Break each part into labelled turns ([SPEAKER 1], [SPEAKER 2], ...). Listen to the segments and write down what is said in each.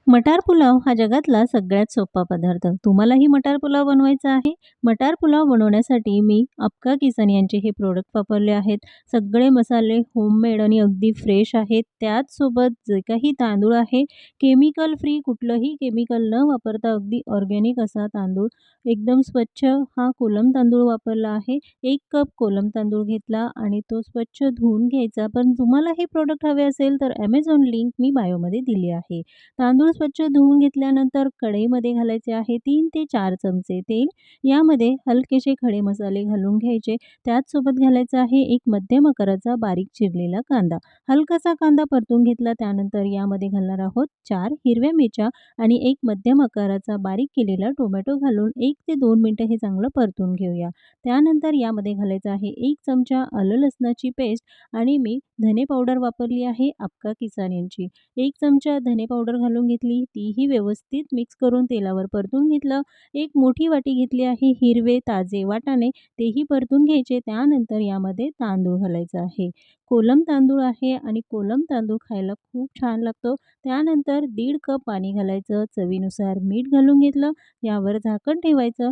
[SPEAKER 1] मटार पुलाव हा जगातला सगळ्यात सोपा पदार्थ. तुम्हालाही मटार पुलाव बनवायचा आहे? मटार पुलाव बनवण्यासाठी मी अक्का किचन यांचे हे प्रोडक्ट वापरले आहेत. सगळे मसाले होममेड आणि अगदी फ्रेश आहेत. त्याचसोबत जे काही तांदूळ आहे, केमिकल फ्री कुठलंही केमिकल न वापरता अगदी ऑर्गॅनिक असा तांदूळ, एकदम स्वच्छ हा कोलम तांदूळ वापरला आहे. 1 कप कोलम तांदूळ घेतला आणि तो स्वच्छ धुवून घ्यायचा. पण तुम्हाला हे प्रॉडक्ट हवे असेल तर Amazon लिंक मी बायोमध्ये दिली आहे. तांदूळ स्वच्छ धुवून घेतल्यानंतर कढईमध्ये घालायचे आहे 3 ते 4 चमचे तेल. यामध्ये हलकेसे खडे मसाले घालून घ्यायचे. त्याचसोबत घालायचा आहे एक मध्यम आकाराचा बारीक चिरलेला कांदा. हलकासा कांदा परतून घेतला त्यानंतर यामध्ये घालणार आहोत 4 हिरव्या मिरच्या आणि एक मध्यम आकाराचा बारीक केलेला टोमॅटो घालून 1 ते 2 मिनिटं हे चांगलं परतून घेऊया. त्यानंतर यामध्ये घालायचं आहे 1 चमचा आलं लसणाची पेस्ट आणि मी धने पावडर वापरली आहे अक्का किचन यांची. 1 चमचा धने पावडर घालून घेतली. तीही व्यवस्थित मिक्स करून तेलावर परतून घेतलं. एक मोठी वाटी घेतली आहे हिरवे ताजे वाटाणे, तेही परतून घ्यायचे. त्यानंतर यामध्ये तांदूळ घालायचा आहे. कोलम तांदूळ आहे आणि कोलम तांदूळ खायला खूप छान लागतो. त्यानंतर 1.5 कप पाणी घालायचं. चवीनुसार मीठ घालून घेतलं. यावर झाकण ठेवायचं.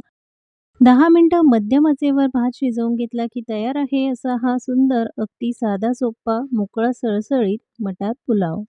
[SPEAKER 1] 10 मिनिटं मध्यम आचेवर भात शिजवून घेतला की तयार आहे असा हा सुंदर, अगदी साधा, सोपा, मोकळा, सळसळीत मटार पुलाव.